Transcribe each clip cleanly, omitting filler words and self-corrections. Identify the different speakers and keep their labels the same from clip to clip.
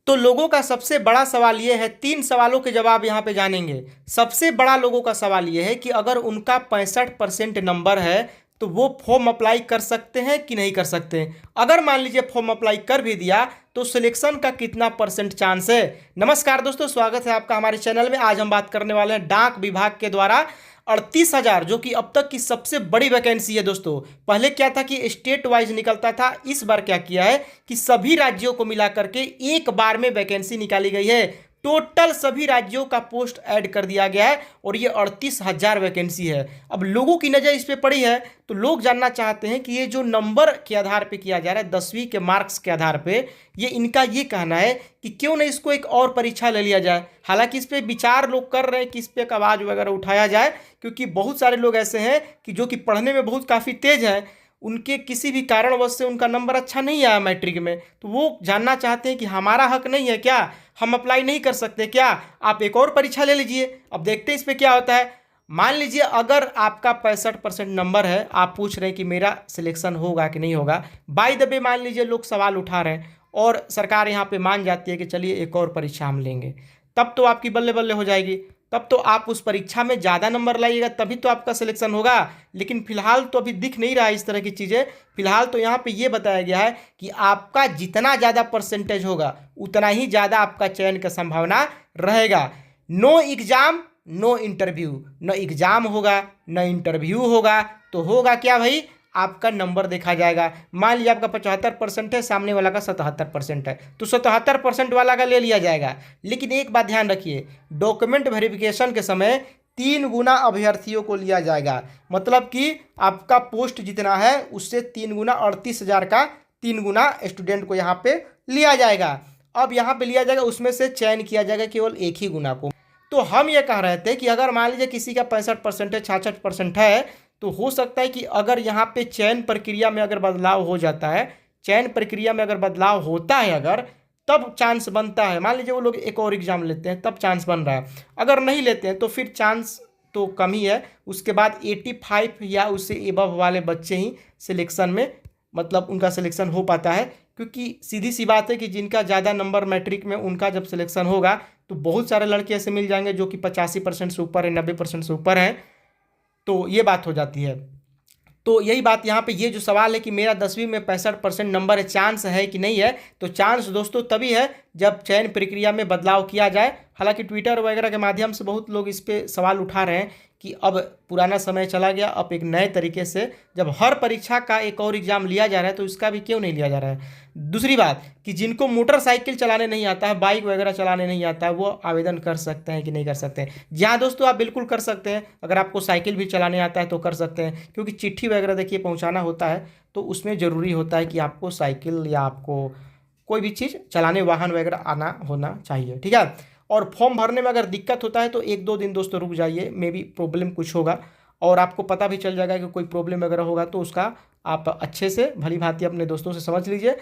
Speaker 1: तो लोगों का सबसे बड़ा सवाल ये है, 3 सवालों के जवाब यहाँ पे जानेंगे। सबसे बड़ा लोगों का सवाल ये है कि अगर उनका 65% नंबर है तो वो फॉर्म अप्लाई कर सकते हैं कि नहीं कर सकते। अगर मान लीजिए फॉर्म अप्लाई कर भी दिया तो सिलेक्शन का कितना परसेंट चांस है। नमस्कार दोस्तों, स्वागत है आपका हमारे चैनल में। आज हम बात करने वाले हैं डाक विभाग के द्वारा 38,000 जो कि अब तक की सबसे बड़ी वैकेंसी है। दोस्तों पहले क्या था कि स्टेट वाइज निकलता था, इस बार क्या किया है कि सभी राज्यों को मिला करके एक बार में वैकेंसी निकाली गई है। टोटल सभी राज्यों का पोस्ट ऐड कर दिया गया है और ये 38,000 वैकेंसी है। अब लोगों की नज़र इस पे पड़ी है तो लोग जानना चाहते हैं कि ये जो नंबर के आधार पे किया जा रहा है, 10वीं के मार्क्स के आधार पे, ये इनका ये कहना है कि क्यों नहीं इसको एक और परीक्षा ले लिया जाए। हालांकि इस पे विचार लोग कर रहे हैं कि इस पे एक आवाज़ वगैरह उठाया जाए, क्योंकि बहुत सारे लोग ऐसे हैं कि जो कि पढ़ने में बहुत काफ़ी तेज हैं, उनके किसी भी कारणवश से उनका नंबर अच्छा नहीं आया मैट्रिक में, तो वो जानना चाहते हैं कि हमारा हक नहीं है क्या, हम अप्लाई नहीं कर सकते क्या, आप एक और परीक्षा ले लीजिए। अब देखते हैं इस पर क्या होता है। मान लीजिए अगर आपका 65% नंबर है, आप पूछ रहे हैं कि मेरा सिलेक्शन होगा कि नहीं होगा। बाय द वे मान लीजिए लोग सवाल उठा रहे हैं और सरकार यहाँ पे मान जाती है कि चलिए एक और परीक्षा हम लेंगे, तब तो आपकी बल्ले बल्ले हो जाएगी। तब तो आप उस परीक्षा में ज़्यादा नंबर लाइएगा तभी तो आपका सिलेक्शन होगा। लेकिन फिलहाल तो अभी दिख नहीं रहा है इस तरह की चीज़ें। फिलहाल तो यहाँ पे ये बताया गया है कि आपका जितना ज़्यादा परसेंटेज होगा उतना ही ज़्यादा आपका चयन का संभावना रहेगा। नो एग्जाम नो इंटरव्यू, न एग्जाम होगा न इंटरव्यू होगा, तो होगा क्या भाई, आपका नंबर देखा जाएगा। मान लीजिए आपका 75% है, सामने वाला का 77% है, तो 77% वाला का ले लिया जाएगा। लेकिन एक बात ध्यान रखिए, डॉक्यूमेंट वेरिफिकेशन के समय 3 गुना अभ्यर्थियों को लिया जाएगा। मतलब कि आपका पोस्ट जितना है उससे 3 गुना, 38,000 का 3 गुना स्टूडेंट को यहाँ पे लिया जाएगा। अब यहाँ पे लिया जाएगा, उसमें से चयन किया जाएगा केवल एक ही गुना को। तो हम ये कह रहे थे कि अगर मान लीजिए किसी का 65% है, 66% है, तो हो सकता है कि अगर यहाँ पे चयन प्रक्रिया में अगर बदलाव हो जाता है, चयन प्रक्रिया में अगर बदलाव होता है अगर, तब चांस बनता है। मान लीजिए वो लोग एक और एग्जाम लेते हैं तब चांस बन रहा है, अगर नहीं लेते हैं तो फिर चांस तो कम ही है। उसके बाद 85 या उससे एबव वाले बच्चे ही सिलेक्शन में, मतलब उनका सिलेक्शन हो पाता है। क्योंकि सीधी सी बात है कि जिनका ज़्यादा नंबर मैट्रिक में, उनका जब सिलेक्शन होगा तो बहुत सारे लड़के ऐसे मिल जाएंगे जो कि 85% से ऊपर है, 90% से ऊपर है, तो ये बात हो जाती है। तो यही बात यहाँ पे, ये जो सवाल है कि मेरा 10वीं में 65% नंबर है, चांस है कि नहीं है, तो चांस दोस्तों तभी है जब चयन प्रक्रिया में बदलाव किया जाए। हालांकि ट्विटर वगैरह के माध्यम से बहुत लोग इस पे सवाल उठा रहे हैं कि अब पुराना समय चला गया, अब एक नए तरीके से जब हर परीक्षा का एक और एग्जाम लिया जा रहा है तो इसका भी क्यों नहीं लिया जा रहा है। दूसरी बात कि जिनको मोटरसाइकिल चलाने नहीं आता है, बाइक वगैरह चलाने नहीं आता है, वो आवेदन कर सकते हैं कि नहीं कर सकते हैं। जी हाँ दोस्तों, आप बिल्कुल कर सकते हैं। अगर आपको साइकिल भी चलाने आता है तो कर सकते हैं, क्योंकि चिट्ठी वगैरह देखिए पहुंचाना होता है तो उसमें ज़रूरी होता है कि आपको साइकिल या आपको कोई भी चीज़ चलाने, वाहन वगैरह आना होना चाहिए, ठीक है। और फॉर्म भरने में अगर दिक्कत होता है तो 1-2 दिन दोस्तों रुक जाइए, मे बी प्रॉब्लम कुछ होगा और आपको पता भी चल जाएगा कि कोई प्रॉब्लम वगैरह होगा तो उसका आप अच्छे से भली भांति अपने दोस्तों से समझ लीजिए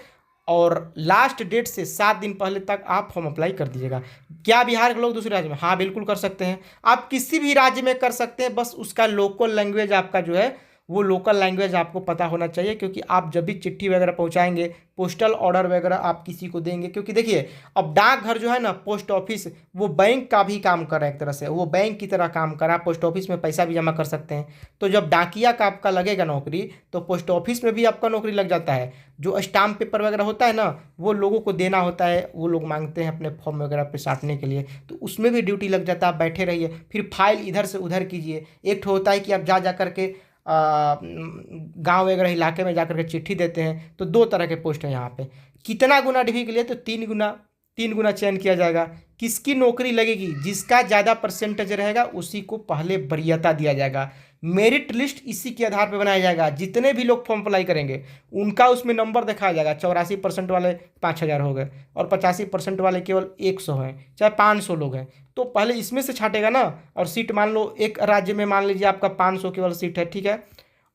Speaker 1: और लास्ट डेट से 7 दिन पहले तक आप फॉर्म अप्लाई कर दीजिएगा। क्या बिहार के लोग दूसरे राज्य में? हाँ बिल्कुल कर सकते हैं, आप किसी भी राज्य में कर सकते हैं, बस उसका लोकल लैंग्वेज आपका जो है वो लोकल लैंग्वेज आपको पता होना चाहिए। क्योंकि आप जब भी चिट्ठी वगैरह पहुंचाएंगे, पोस्टल ऑर्डर वगैरह आप किसी को देंगे, क्योंकि देखिए अब डाकघर जो है ना, पोस्ट ऑफिस, वो बैंक का भी काम कर रहा है, एक तरह से वो बैंक की तरह काम कर रहा है। पोस्ट ऑफिस में पैसा भी जमा कर सकते हैं, तो जब डाकिया का आपका लगेगा नौकरी तो पोस्ट ऑफिस में भी आपका नौकरी लग जाता है। जो स्टाम्प पेपर वगैरह होता है ना, वो लोगों को देना होता है, वो लोग मांगते हैं अपने फॉर्म वगैरह पे साटने के लिए, तो उसमें भी ड्यूटी लग जाता है। आप बैठे रहिए, फिर फाइल इधर से उधर कीजिए। एक होता है कि आप जा करके गांव वगैरह इलाके में जाकर के चिट्ठी देते हैं, तो 2 तरह के पोस्ट हैं यहाँ पे। कितना गुना डिग्री के लिए? तो 3 गुना चयन किया जाएगा। किसकी नौकरी लगेगी? जिसका ज़्यादा परसेंटेज रहेगा उसी को पहले वरीयता दिया जाएगा। मेरिट लिस्ट इसी के आधार पर बनाया जाएगा। जितने भी लोग फॉर्म अप्लाई करेंगे उनका उसमें नंबर दिखाया जाएगा। 84% वाले 5,000 हो गए और 85% वाले केवल 100 हैं, चाहे 500 लोग हैं, तो पहले इसमें से छाटेगा ना। और सीट मान लो एक राज्य में मान लीजिए आपका 500 केवल सीट है, ठीक है,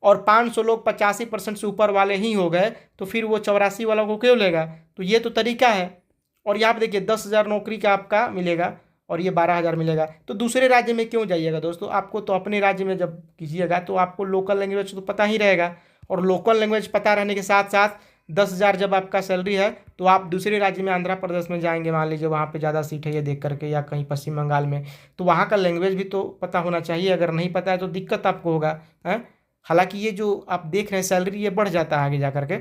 Speaker 1: और 500 लोग 85% से ऊपर वाले ही हो गए, तो फिर वो 84 वालों को क्यों लेगा? तो ये तो तरीका है। और यहाँ पे देखिए 10,000 नौकरी का आपका मिलेगा और ये 12,000 मिलेगा। तो दूसरे राज्य में क्यों जाइएगा दोस्तों? आपको तो अपने राज्य में जब कीजिएगा तो आपको लोकल लैंग्वेज तो पता ही रहेगा, और लोकल लैंग्वेज पता रहने के साथ साथ 10,000 जब आपका सैलरी है तो आप दूसरे राज्य में, आंध्र प्रदेश में जाएंगे, मान लीजिए वहाँ पे ज़्यादा सीट है ये देख करके, या कहीं पश्चिम बंगाल में, तो वहाँ का लैंग्वेज भी तो पता होना चाहिए। अगर नहीं पता है तो दिक्कत आपको होगा है। हालांकि ये जो आप देख रहे हैं सैलरी, ये बढ़ जाता है आगे जा करके।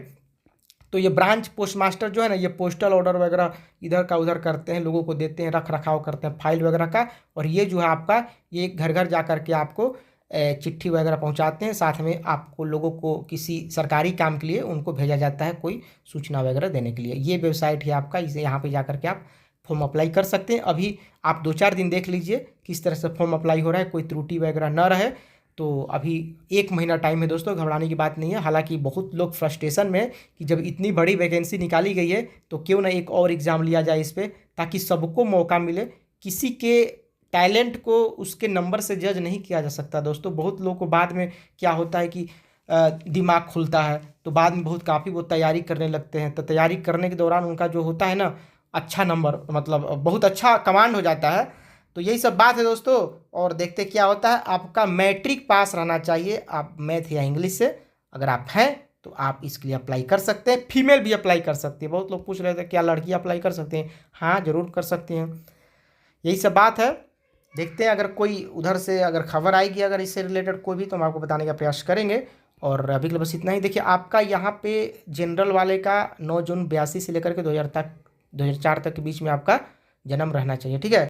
Speaker 1: तो ये ब्रांच पोस्ट मास्टर जो है ना, ये पोस्टल ऑर्डर वगैरह इधर का उधर करते हैं, लोगों को देते हैं, रख रखाव करते हैं फाइल वगैरह का। और ये जो है आपका, ये घर घर जा करके आपको चिट्ठी वगैरह पहुंचाते हैं, साथ में आपको लोगों को किसी सरकारी काम के लिए उनको भेजा जाता है कोई सूचना वगैरह देने के लिए। ये वेबसाइट है आपका, इसे यहाँ पे जा करके आप फॉर्म अप्लाई कर सकते हैं। अभी आप 2-4 दिन देख लीजिए किस तरह से फॉर्म अप्लाई हो रहा है, कोई त्रुटि वगैरह न रहे। तो अभी 1 महीना टाइम है दोस्तों, घबराने की बात नहीं है। हालांकि बहुत लोग फ्रस्ट्रेशन में कि जब इतनी बड़ी वैकेंसी निकाली गई है तो क्यों ना एक और एग्ज़ाम लिया जाए इस पर, ताकि सबको मौका मिले। किसी के टैलेंट को उसके नंबर से जज नहीं किया जा सकता दोस्तों। बहुत लोगों को बाद में क्या होता है कि दिमाग खुलता है तो बाद में बहुत काफ़ी वो तैयारी करने लगते हैं, तो तैयारी करने के दौरान उनका जो होता है ना, अच्छा नंबर, मतलब बहुत अच्छा कमांड हो जाता है। तो यही सब बात है दोस्तों। और देखते क्या होता है। आपका मैट्रिक पास रहना चाहिए, आप मैथ या इंग्लिश से अगर आप हैं तो आप इसके लिए अप्लाई कर सकते हैं। फीमेल भी अप्लाई कर सकती है। बहुत लोग पूछ रहे थे क्या लड़की अप्लाई कर सकते हैं? हाँ, ज़रूर कर सकती हैं। यही सब बात है। देखते हैं अगर कोई उधर से अगर खबर आएगी अगर इससे रिलेटेड कोई भी, तो हम आपको बताने का प्रयास करेंगे। और अभी के लिए बस इतना ही। देखिए आपका यहाँ पे जनरल वाले का 9 जून 82 से लेकर के 2004 तक के बीच में आपका जन्म रहना चाहिए, ठीक है।